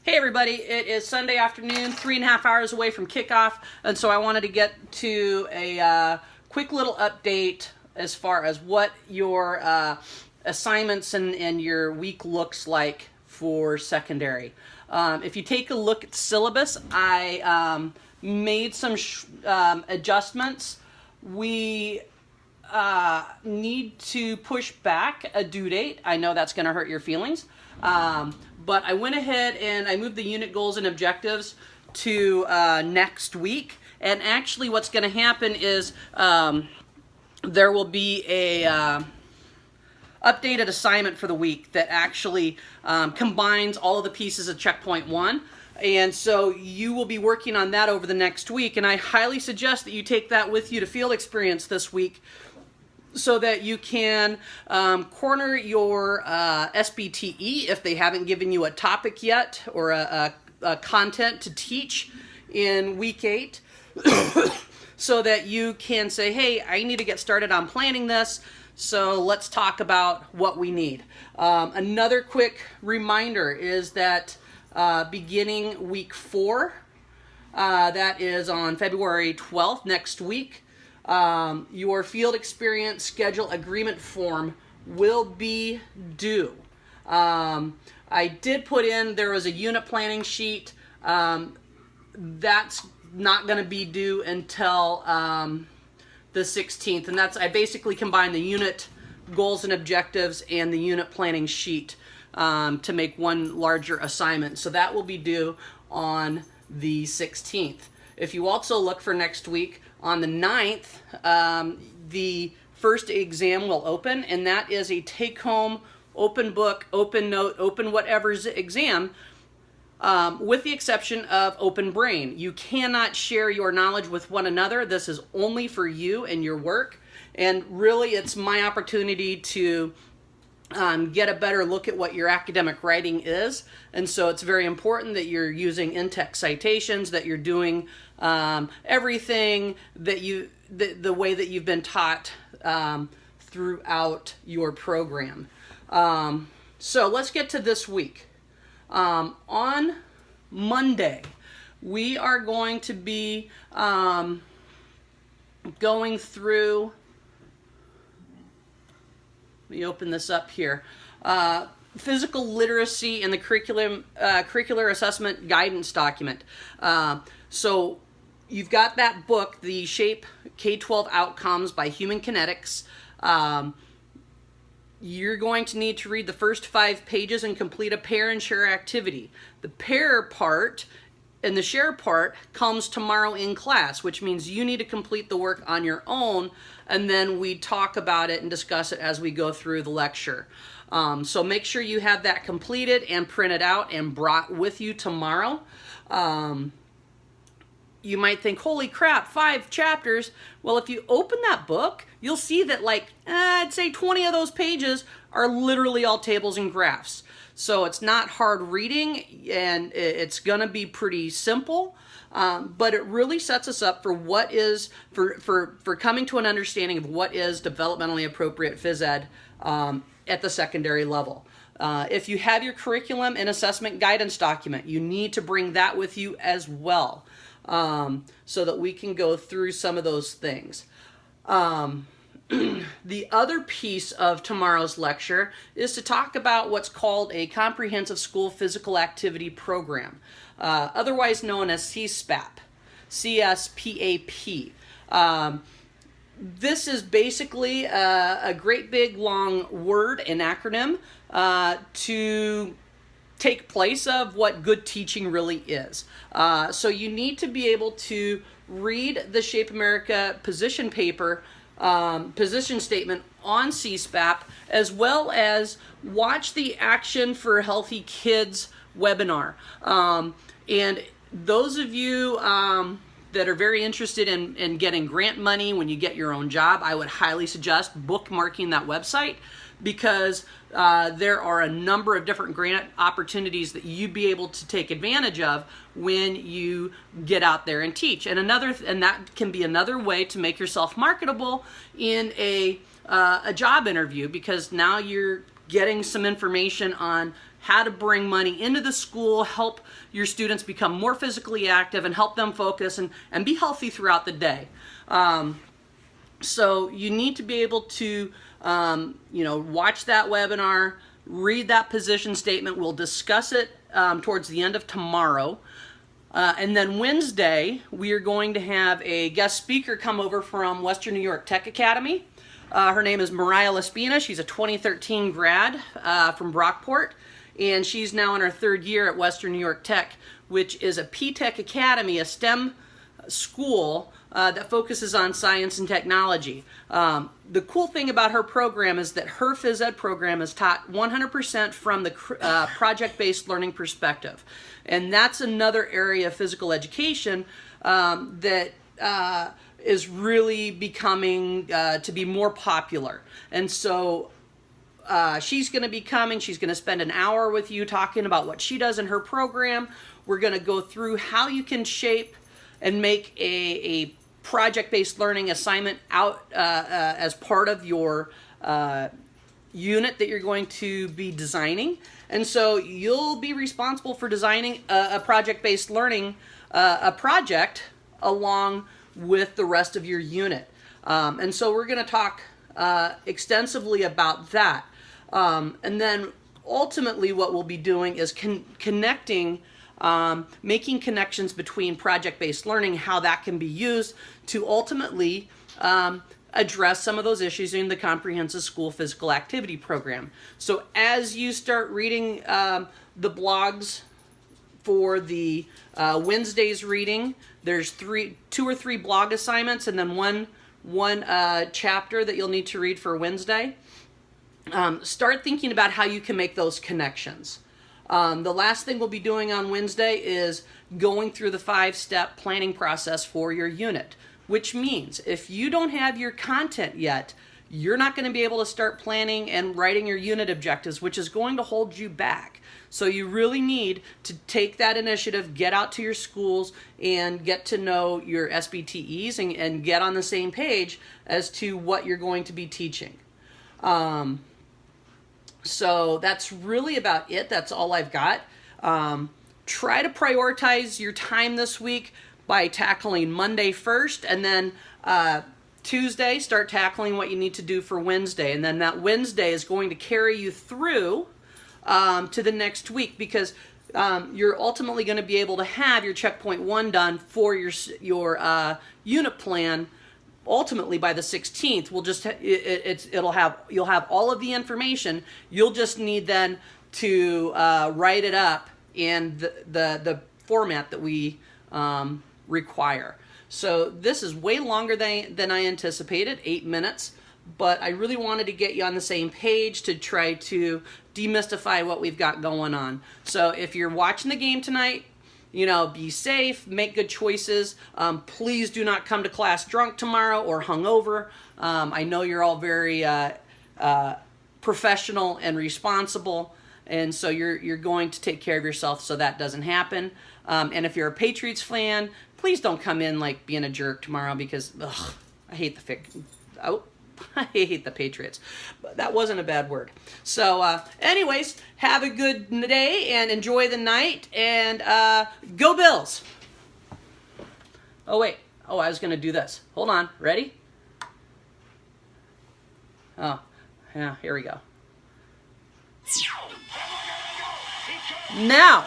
Hey everybody, it is Sunday afternoon, 3.5 hours away from kickoff, and so I wanted to get to a quick little update as far as what your assignments and your week looks like for secondary. If you take a look at the syllabus, I made some adjustments. We need to push back a due date. I know that's going to hurt your feelings. But I went ahead and I moved the unit goals and objectives to next week. And actually what's going to happen is there will be a updated assignment for the week that actually combines all of the pieces of Checkpoint 1. And so you will be working on that over the next week. And I highly suggest that you take that with you to field experience this week, so that you can corner your SBTE if they haven't given you a topic yet or a content to teach in week 8, so that you can say, hey, I need to get started on planning this, so let's talk about what we need. Another quick reminder is that beginning week 4, that is on February 12th, next week, your field experience schedule agreement form will be due. I did put in, there was a unit planning sheet. That's not going to be due until the 16th. And I basically combined the unit goals and objectives and the unit planning sheet to make one larger assignment. So that will be due on the 16th. If you also look for next week, on the 9th, the first exam will open, and that is a take-home, open book, open note, open whatever's exam, with the exception of open brain. You cannot share your knowledge with one another. This is only for you and your work, and really it's my opportunity to get a better look at what your academic writing is. And so it's very important that you're using in-text citations, that you're doing everything that the way that you've been taught throughout your program. So let's get to this week. On Monday, we are going to be going through, let me open this up here. Physical literacy and the curricular assessment guidance document. So you've got that book, The Shape K-12 Outcomes by Human Kinetics. You're going to need to read the first 5 pages and complete a pair and share activity. The pair part and the share part comes tomorrow in class, which means you need to complete the work on your own, and then we talk about it and discuss it as we go through the lecture. So make sure you have that completed and printed out and brought with you tomorrow. You might think, holy crap, 5 chapters. Well, if you open that book, you'll see that I'd say 20 of those pages are literally all tables and graphs. So it's not hard reading, and it's going to be pretty simple, but it really sets us up for what is, for coming to an understanding of what is developmentally appropriate phys ed at the secondary level. If you have your curriculum and assessment guidance document, you need to bring that with you as well, so that we can go through some of those things. The other piece of tomorrow's lecture is to talk about what's called a Comprehensive School Physical Activity Program, otherwise known as CSPAP, CSPAP. This is basically a great big long word and acronym to take place of what good teaching really is. So you need to be able to read the Shape America position paper, position statement on CSPAP, as well as watch the Action for Healthy Kids webinar. And those of you that are very interested in getting grant money when you get your own job, I would highly suggest bookmarking that website, because there are a number of different grant opportunities that you'd be able to take advantage of when you get out there and teach. And that can be another way to make yourself marketable in a job interview, because now you're getting some information on how to bring money into the school, help your students become more physically active, and help them focus and be healthy throughout the day. So you need to be able to, watch that webinar, read that position statement. We'll discuss it towards the end of tomorrow. And then Wednesday, we are going to have a guest speaker come over from Western New York Tech Academy. Her name is Mariah Lespina. She's a 2013 grad from Brockport, and she's now in her third year at Western New York Tech, which is a P-Tech Academy, a STEM school that focuses on science and technology. The cool thing about her program is that her phys ed program is taught 100% from the project-based learning perspective. And that's another area of physical education that is really becoming to be more popular. And so she's going to be coming. She's going to spend an hour with you talking about what she does in her program. We're going to go through how you can shape and make a project-based learning assignment out as part of your unit that you're going to be designing. And so you'll be responsible for designing a project-based learning a project along with the rest of your unit. And so we're going to talk extensively about that. And then ultimately what we'll be doing is connecting, making connections between project-based learning, how that can be used to ultimately address some of those issues in the Comprehensive School Physical Activity Program. So as you start reading the blogs for the Wednesday's reading, there's two or three blog assignments and then one chapter that you'll need to read for Wednesday. Start thinking about how you can make those connections. The last thing we'll be doing on Wednesday is going through the 5-step planning process for your unit, which means if you don't have your content yet, you're not going to be able to start planning and writing your unit objectives, which is going to hold you back. So you really need to take that initiative, get out to your schools, and get to know your SBTEs and get on the same page as to what you're going to be teaching. So that's really about it. That's all I've got. Try to prioritize your time this week by tackling Monday first, and then Tuesday start tackling what you need to do for Wednesday. And then that Wednesday is going to carry you through to the next week, because you're ultimately going to be able to have your checkpoint 1 done for your unit plan ultimately by the 16th. We'll just you'll have all of the information. You'll just need then to write it up in the format that we require. So this is way longer than I anticipated, 8 minutes, but I really wanted to get you on the same page to try to demystify what we've got going on. So if you're watching the game tonight, be safe, make good choices. Please do not come to class drunk tomorrow or hungover. I know you're all very professional and responsible, and so you're going to take care of yourself so that doesn't happen. And if you're a Patriots fan, please don't come in like being a jerk tomorrow, because I hate I hate the Patriots. But that wasn't a bad word. So anyways, have a good day and enjoy the night, and go Bills. Oh wait, I was gonna do this. Hold on, ready? Oh, yeah, here we go. Now